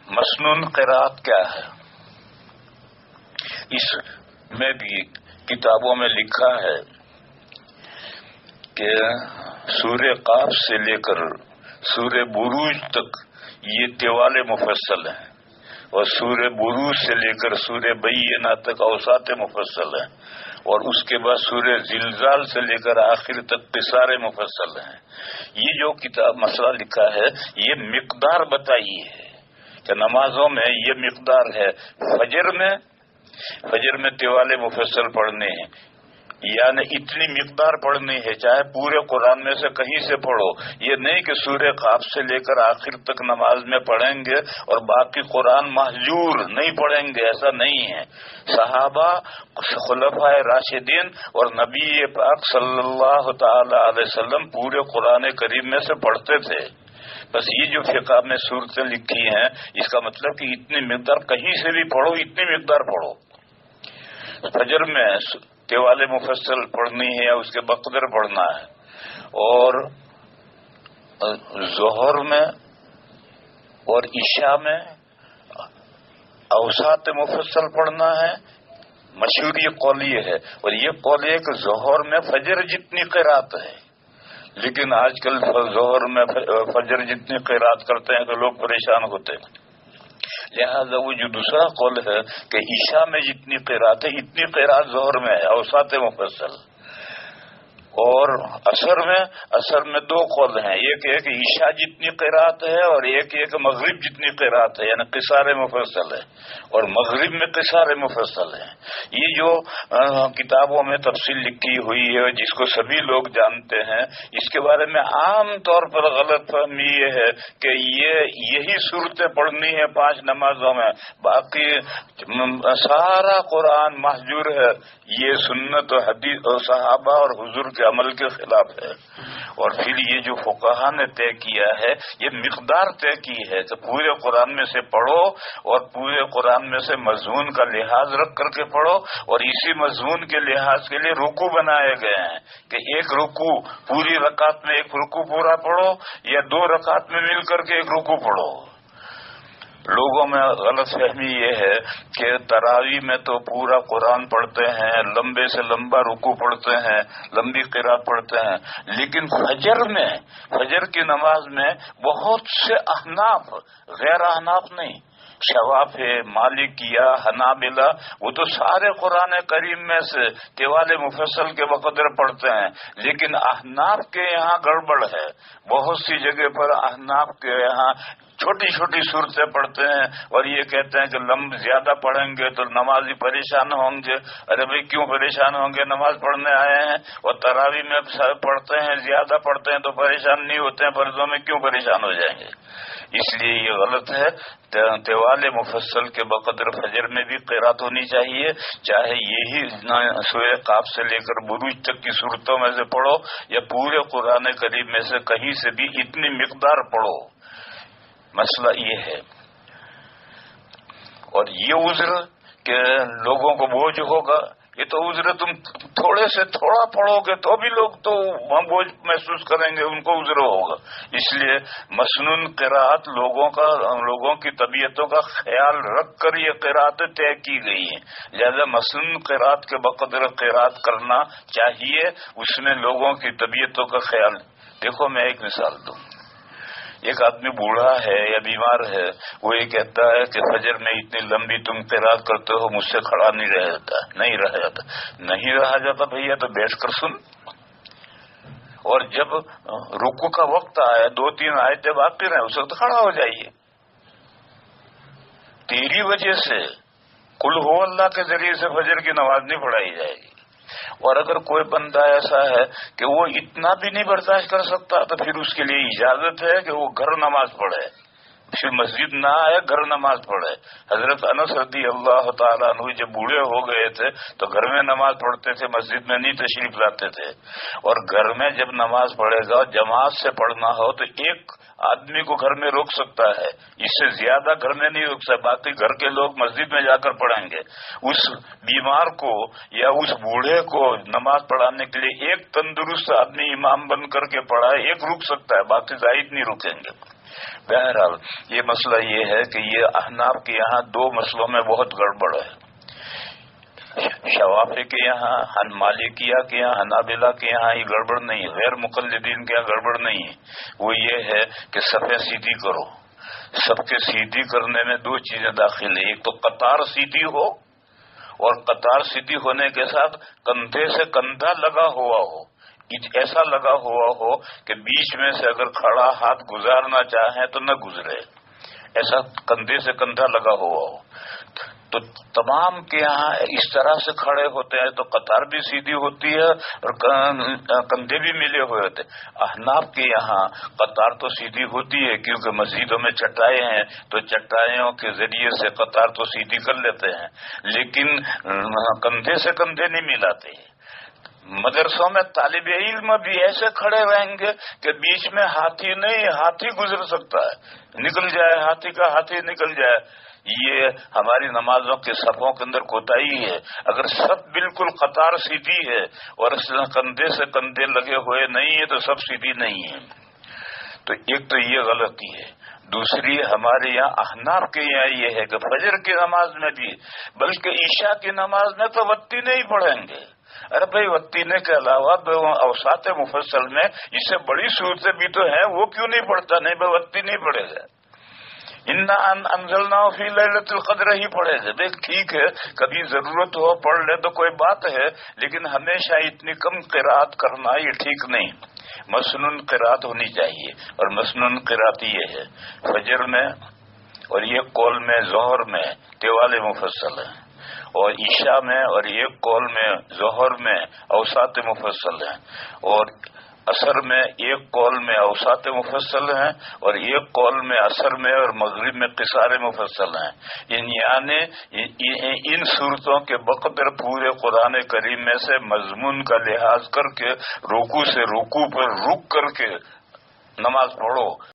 مسنون قرات کیا ہے؟ اس میں بھی کتابوں میں لکھا ہے کہ سورہ قاف سے لے کر سورہ بروج تک یہ طوال مفصل ہیں، اور سورہ بروج سے لے کر سورہ بینہ تک اوساط مفصل ہیں، اور اس کے بعد سورہ زلزال سے لے کر آخر تک قصار مفصل ہیں۔ یہ جو کتاب مسئلہ لکھا ہے یہ مقدار بتائی ہے کہ نمازوں میں یہ مقدار ہے، فجر میں طوال مفصل پڑھنے ہیں، یعنی اتنی مقدار پڑھنی ہے، چاہے پورے قرآن میں سے کہیں سے پڑھو، یہ نہیں کہ سورہ قاف سے لے کر آخر تک نماز میں پڑھیں گے اور باقی قرآن مہجور نہیں پڑھیں گے، ایسا نہیں ہے۔ صحابہ، خلفائے راشدین اور نبی پاک صلی اللہ تعالی علیہ وسلم پورے قرآن کریم میں سے پڑھتے تھے۔ بس یہ جو فقہ میں صورتیں لکھی ہیں اس کا مطلب کہ اتنی مقدار کہیں سے بھی پڑھو، اتنی مقدار پڑھو۔ فجر میں طوال مفصل پڑھنی ہے یا اس کے بقدر پڑھنا ہے، اور ظہر میں اور عشاء میں اوساط مفصل پڑھنا ہے۔ مشہور یہ قول یہ ہے، اور یہ قول ہے کہ ظہر میں فجر جتنی قرات ہے، لیکن آج کل ظہر میں فجر جتنی قرات کرتے ہیں تو لوگ پریشان ہوتے ہیں، لہذا وہ جو دوسرا قول ہے کہ عشاء میں جتنی قرات ہے اتنی قرات ظہر میں ہے، اوساط مفصل۔ اور عصر میں دو قول ہیں، ایک ہے کہ عشاء جتنی قرات ہے اور ایک ہے کہ مغرب جتنی قرات ہے، یعنی قصار مفصل ہے، اور مغرب میں قصار مفصل ہے۔ یہ جو کتابوں میں تفصیل لکھی ہوئی ہے جس کو سبھی لوگ جانتے ہیں، اس کے بارے میں عام طور پر غلط فہمی یہ ہے کہ یہی صورتیں پڑھنی ہے 5 نمازوں میں، باقی سارا قرآن مہجور ہے۔ یہ سنت و حدیث اور صحابہ اور حضور کے عمل کے خلاف ہے۔ اور پھر یہ جو فقہا نے طے کیا ہے، یہ مقدار طے کی ہے کہ پورے قرآن میں سے پڑھو، اور پورے قرآن میں سے مضمون کا لحاظ رکھ کر کے پڑھو، اور اسی مضمون کے لحاظ کے لیے رکوع بنائے گئے ہیں کہ ایک رکوع پوری رکعت میں ایک رکوع پورا پڑھو، یا 2 رکعت میں مل کر کے ایک رکوع پڑھو۔ لوگوں میں غلط فہمی یہ ہے کہ تراویح میں تو پورا قرآن پڑھتے ہیں، لمبے سے لمبا رکوع پڑھتے ہیں، لمبی قرات پڑھتے ہیں، لیکن فجر کی نماز میں بہت سے احناف، غیر احناف نہیں، شوافع، مالکیہ، حنابلہ، وہ تو سارے قرآن کریم میں سے طوال مفصل کے بقدر پڑھتے ہیں، لیکن احناف کے یہاں گڑبڑ ہے۔ بہت سی جگہ پر احناف کے یہاں چھوٹی چھوٹی صورتیں پڑھتے ہیں، اور یہ کہتے ہیں کہ زیادہ پڑھیں گے تو نمازی پریشان ہوں گے۔ ارے بھائی کیوں پریشان ہوں گے؟ نماز پڑھنے آئے ہیں، اور تراویح میں پڑھتے ہیں، زیادہ پڑھتے ہیں تو پریشان نہیں ہوتے ہیں، فرضوں میں کیوں پریشان ہو جائیں گے؟ اس لیے یہ غلط ہے۔ طوال مفصل کے بقدر فجر میں بھی قرات ہونی چاہیے، چاہے یہی سورہ قاف سے لے کر بروج تک کی صورتوں میں سے پڑھو، یا پورے قرآن کریم میں سے کہیں سے بھی اتنی مقدار پڑھو۔ مسئلہ یہ ہے، اور یہ عذر کہ لوگوں کو بوجھ ہوگا، یہ تو عذر تم تھوڑے سے تھوڑا پڑھو گے تو بھی لوگ تو بوجھ محسوس کریں گے، ان کو عذر ہوگا۔ اس لیے مسنون قرات لوگوں کی طبیعتوں کا خیال رکھ کر یہ قراتیں طے کی گئی ہیں، لہذا مسنون قرات کے بقدر قرات کرنا چاہیے، اس میں لوگوں کی طبیعتوں کا خیال۔ دیکھو میں ایک مثال دوں، ایک آدمی بوڑھا ہے یا بیمار ہے، وہ یہ کہتا ہے کہ فجر میں اتنی لمبی تم قرات کرتے ہو، مجھ سے کھڑا نہیں رہا جاتا بھیا، تو بیٹھ کر سن، اور جب رکوع کا وقت آئے 2-3 آیتیں باقی رہیں اس وقت کھڑا ہو جائیے۔ تیری وجہ سے قل ہو اللہ کے ذریعے سے فجر کی نماز نہیں پڑھائی جائے گی۔ اور اگر کوئی بندہ ایسا ہے کہ وہ اتنا بھی نہیں برداشت کر سکتا تو پھر اس کے لیے اجازت ہے کہ وہ گھر نماز پڑھے، پھر مسجد نہ آئے، گھر نماز پڑھے۔ حضرت انس رضی اللہ تعالیٰ عنہ جب بوڑھے ہو گئے تھے تو گھر میں نماز پڑھتے تھے، مسجد میں نہیں تشریف لاتے تھے۔ اور گھر میں جب نماز پڑھے گا، جماعت سے پڑھنا ہو تو ایک آدمی کو گھر میں روک سکتا ہے، اس سے زیادہ گھر میں نہیں روک سکتا، باقی گھر کے لوگ مسجد میں جا کر پڑھیں گے۔ اس بیمار کو یا اس بوڑھے کو نماز پڑھانے کے لیے ایک تندرست آدمی امام بن کر کے پڑھائے، ایک رک سکتا ہے، باقی زائد نہیں رکیں گے۔ بہرحال یہ مسئلہ یہ ہے کہ یہ احناف کے یہاں دو مسئلوں میں بہت گڑبڑ ہے. شوافی کے یہاں، مالکیہ کے یہاں، حنابلہ کے یہاں یہ گڑبڑ نہیں ہے، غیر مقلدین کے یہاں گڑبڑ نہیں ہے. وہ یہ ہے کہ صفیں سیدھی کرو. سب کے سیدھی کرنے میں دو چیزیں داخل ہیں، ایک تو قطار سیدھی ہو، اور قطار سیدھی ہونے کے ساتھ کندھے سے کندھا لگا ہوا ہو، ایسا لگا ہوا ہو کہ بیچ میں سے اگر کھڑا ہاتھ گزارنا چاہیں تو نہ گزرے، ایسا کندھے سے کندھا لگا ہوا ہو. تو تمام کے یہاں اس طرح سے کھڑے ہوتے ہیں تو قطار بھی سیدھی ہوتی ہے اور کندھے بھی ملے ہوئے ہوتے ہیں. احناف کے یہاں قطار تو سیدھی ہوتی ہے کیونکہ مسجدوں میں چٹائیں ہیں تو چٹائیوں کے ذریعے سے قطار تو سیدھی کر لیتے ہیں، لیکن کندھے سے کندھے نہیں ملاتے. مدرسوں میں طالب علم بھی ایسے کھڑے رہیں گے کہ بیچ میں ہاتھی نہیں، ہاتھی گزر سکتا ہے، نکل جائے، ہاتھی کا ہاتھی نکل جائے. یہ ہماری نمازوں کے صفوں کے اندر کوتاہی ہے. اگر سب بالکل قطار سیدھی ہے اور کندھے سے کندھے لگے ہوئے نہیں ہے تو سب سیدھی نہیں ہے. تو ایک تو یہ غلطی ہے. دوسری ہمارے یہاں احناف کے یہاں یہ ہے کہ فجر کی نماز میں بھی، بلکہ عشاء کی نماز میں تو وتی نہیں پڑھیں گے. ارے بھائی وتینے کے علاوہ اوساط مفصل میں اس سے بڑی صورتیں بھی تو ہیں، وہ کیوں نہیں پڑھتا؟ نہیں بھائی وتی نہیں پڑھے گا. انا انزلناہ فی لیلۃ القدر ہی پڑھے گا. دیکھ ٹھیک ہے کبھی ضرورت ہو پڑھ لے تو کوئی بات ہے، لیکن ہمیشہ اتنی کم قرات کرنا یہ ٹھیک نہیں. مسنون قرات ہونی چاہیے، اور مسنون قرات یہ ہے فجر میں اور یہ قول میں ظہر میں طوال مفصل ہے، اور عشاء میں اور ایک قول میں ظہر میں اوساط مفصل ہیں، اور عصر میں ایک قول میں اوساط مفصل ہیں، اور ایک قول میں عصر میں اور مغرب میں قصار مفصل ہیں. یعنی ان صورتوں کے بقدر پورے قرآن کریم میں سے مضمون کا لحاظ کر کے رکوع سے رکوع پر رک کر کے نماز پڑھو.